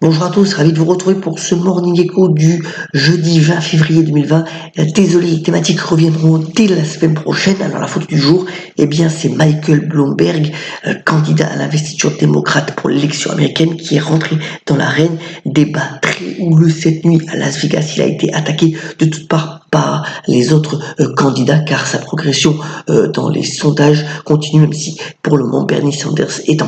Bonjour à tous, ravi de vous retrouver pour ce Morning Echo du jeudi 20 février 2020. Désolé, les thématiques reviendront dès la semaine prochaine. Alors la photo du jour, c'est Michael Bloomberg, candidat à l'investiture démocrate pour l'élection américaine, qui est rentré dans l'arène. Débat très houleux cette nuit à Las Vegas. Il a été attaqué de toutes parts par les autres candidats, car sa progression dans les sondages continue, même si pour le moment Bernie Sanders est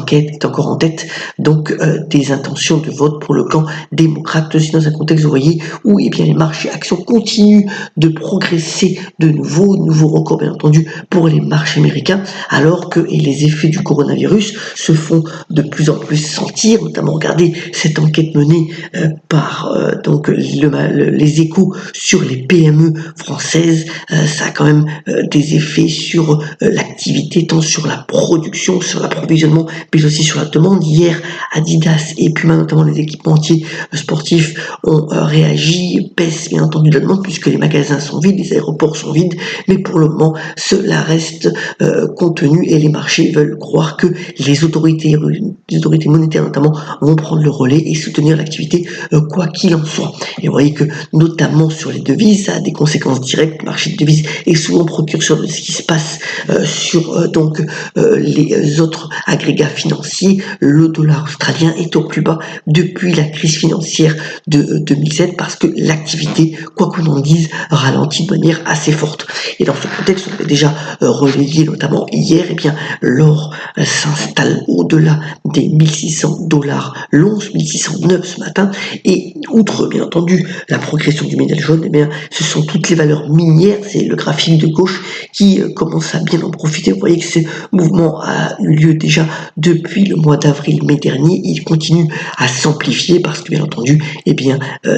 encore en tête. Donc des intentions de vote pour le camp démocrate, aussi dans un contexte, vous voyez, où les marchés actions continuent de progresser, de nouveaux records bien entendu pour les marchés américains, alors que les effets du coronavirus se font de plus en plus sentir. Notamment, regardez cette enquête menée par les Échos sur les PME françaises. Ça a quand même des effets sur l'activité, tant sur la production, sur l'approvisionnement, mais aussi sur la demande. Hier, Adidas et Puma, notamment les équipementiers sportifs, ont réagi, baisse bien entendu la demande, puisque les magasins sont vides, les aéroports sont vides, mais pour le moment cela reste contenu, et les marchés veulent croire que les autorités monétaires notamment vont prendre le relais et soutenir l'activité quoi qu'il en soit. Et vous voyez que notamment sur les devises, ça a des conséquences directes. Le marché de devises est souvent précurseur de ce qui se passe sur les autres agrégats financiers. Le dollar australien est au plus bas depuis la crise financière de 2007, parce que l'activité, quoi qu'on en dise, ralentit de manière assez forte. Et dans ce contexte, on avait déjà relayé notamment hier, l'or s'installe au-delà des $1,600, l'once 1,609 ce matin. Et outre bien entendu la progression du métal jaune, ce sont toutes les valeurs minières, c'est le graphique de gauche qui commence à bien en profiter. Vous voyez que ce mouvement a eu lieu déjà depuis le mois d'avril-mai dernier. Il continue à s'amplifier parce que bien entendu,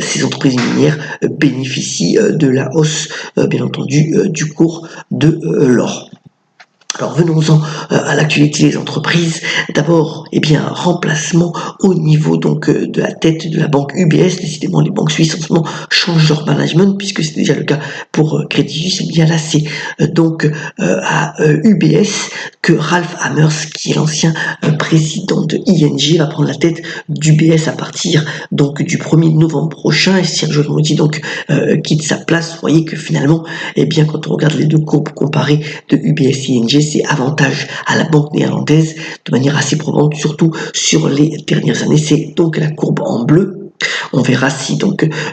ces entreprises minières bénéficient de la hausse bien entendu du cours de l'or. Alors venons-en à l'actualité des entreprises. D'abord, remplacement au niveau de la tête de la banque UBS. Décidément, les banques suisses en ce moment changent leur management, puisque c'est déjà le cas pour Crédit Suisse. Là, c'est à UBS que Ralph Hammers, qui est l'ancien président de ING, va prendre la tête d'UBS à partir du 1er novembre prochain. Et Sergio Modi quitte sa place. Vous voyez que finalement, quand on regarde les deux courbes comparées de UBS et ING, c'est avantage à la banque néerlandaise de manière assez probante, surtout sur les dernières années. C'est donc la courbe en bleu. On verra si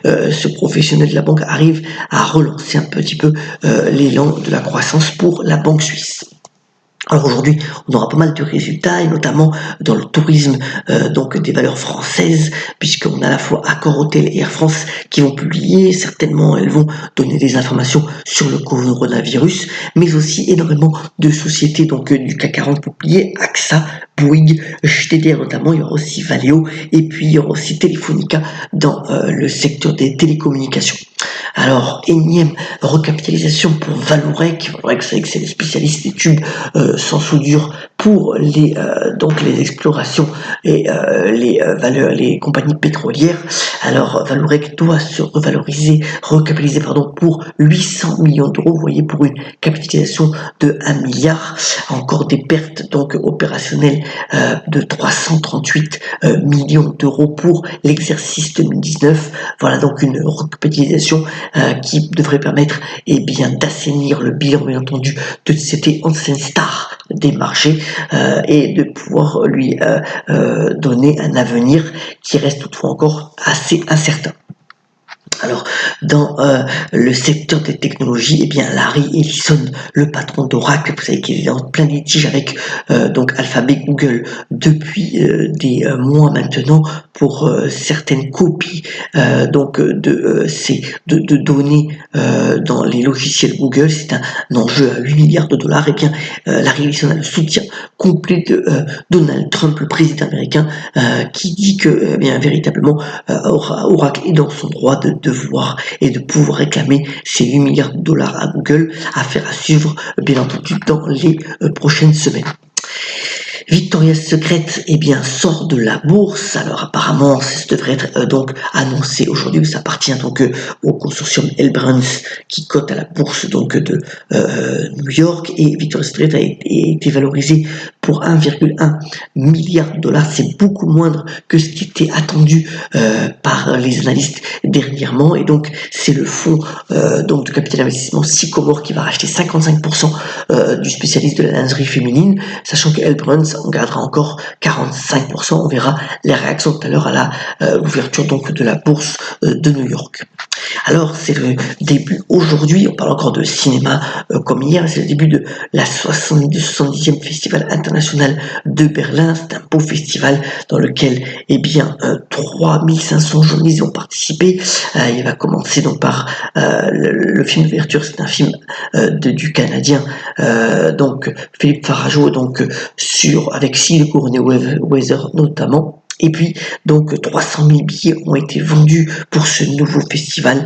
ce professionnel de la banque arrive à relancer un petit peu l'élan de la croissance pour la banque suisse. Alors aujourd'hui, on aura pas mal de résultats, et notamment dans le tourisme, des valeurs françaises, puisqu'on a à la fois Accor Hôtel et Air France qui vont publier. Certainement, elles vont donner des informations sur le coronavirus, mais aussi énormément de sociétés du CAC 40 publiées, AXA, Bouygues, Schneider notamment. Il y aura aussi Valeo, et puis il y aura aussi Telefonica dans le secteur des télécommunications. Alors, énième recapitalisation pour Vallourec. Vallourec, vous savez que c'est le spécialiste des tubes sans soudure pour les explorations et les compagnies pétrolières. Alors, Vallourec doit se recapitaliser pour 800 millions d'euros. Vous voyez, pour une capitalisation de 1 milliard. Encore des pertes opérationnelles de 338 millions d'euros pour l'exercice 2019. Voilà donc une recapitalisation qui devrait permettre d'assainir le bilan bien entendu de cette ancienne star des marchés et de pouvoir lui donner un avenir qui reste toutefois encore assez incertain. Alors, dans le secteur des technologies, Larry Ellison, le patron d'Oracle, vous savez qu'il est en plein litige avec Alphabet, Google depuis des mois maintenant pour certaines copies de données dans les logiciels Google. C'est un enjeu à 8 milliards de dollars. Larry Ellison a le soutien complet de Donald Trump, le président américain, qui dit que véritablement Oracle est dans son droit de devoir et de pouvoir réclamer ces 8 milliards de dollars à Google, affaire à suivre bien entendu dans les prochaines semaines. Victoria's Secret sort de la bourse. Alors apparemment, ça devrait être annoncé aujourd'hui. Ça appartient au consortium L. Brands qui cote à la bourse de New York, et Victoria's Secret a été valorisé pour 1,1 milliard de dollars. C'est beaucoup moindre que ce qui était attendu par les analystes dernièrement. Et donc, c'est le fonds donc de capital investissement Sycomore qui va racheter 55% du spécialiste de la lingerie féminine, sachant que L. Brands en gardera encore 45%. On verra les réactions tout à l'heure à la ouverture donc de la bourse de New York. Alors, c'est le début aujourd'hui, on parle encore de cinéma comme hier, c'est le début de la 70e Festival international de Berlin. C'est un beau festival dans lequel, 3500 journalistes ont participé. Il va commencer donc par le film d'ouverture, c'est un film du Canadien, donc Philippe Farageau, donc avec Sigourney Weaver notamment. Et puis, donc, 300 000 billets ont été vendus pour ce nouveau festival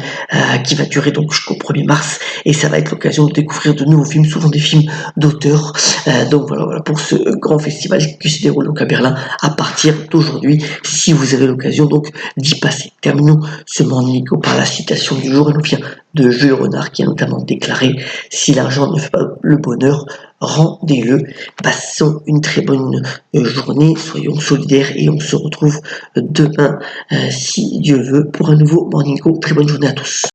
qui va durer donc jusqu'au 1er mars. Et ça va être l'occasion de découvrir de nouveaux films, souvent des films d'auteurs. Donc voilà pour ce grand festival qui se déroule donc à Berlin à partir d'aujourd'hui, si vous avez l'occasion donc d'y passer. Terminons ce Morning Echo par la citation du jour. Elle nous vient de Jules Renard qui a notamment déclaré « Si l'argent ne fait pas le bonheur, rendez-le ». Passons une très bonne journée, soyons solidaires et on se retrouve demain si Dieu veut pour un nouveau Morning Echo. Très bonne journée à tous.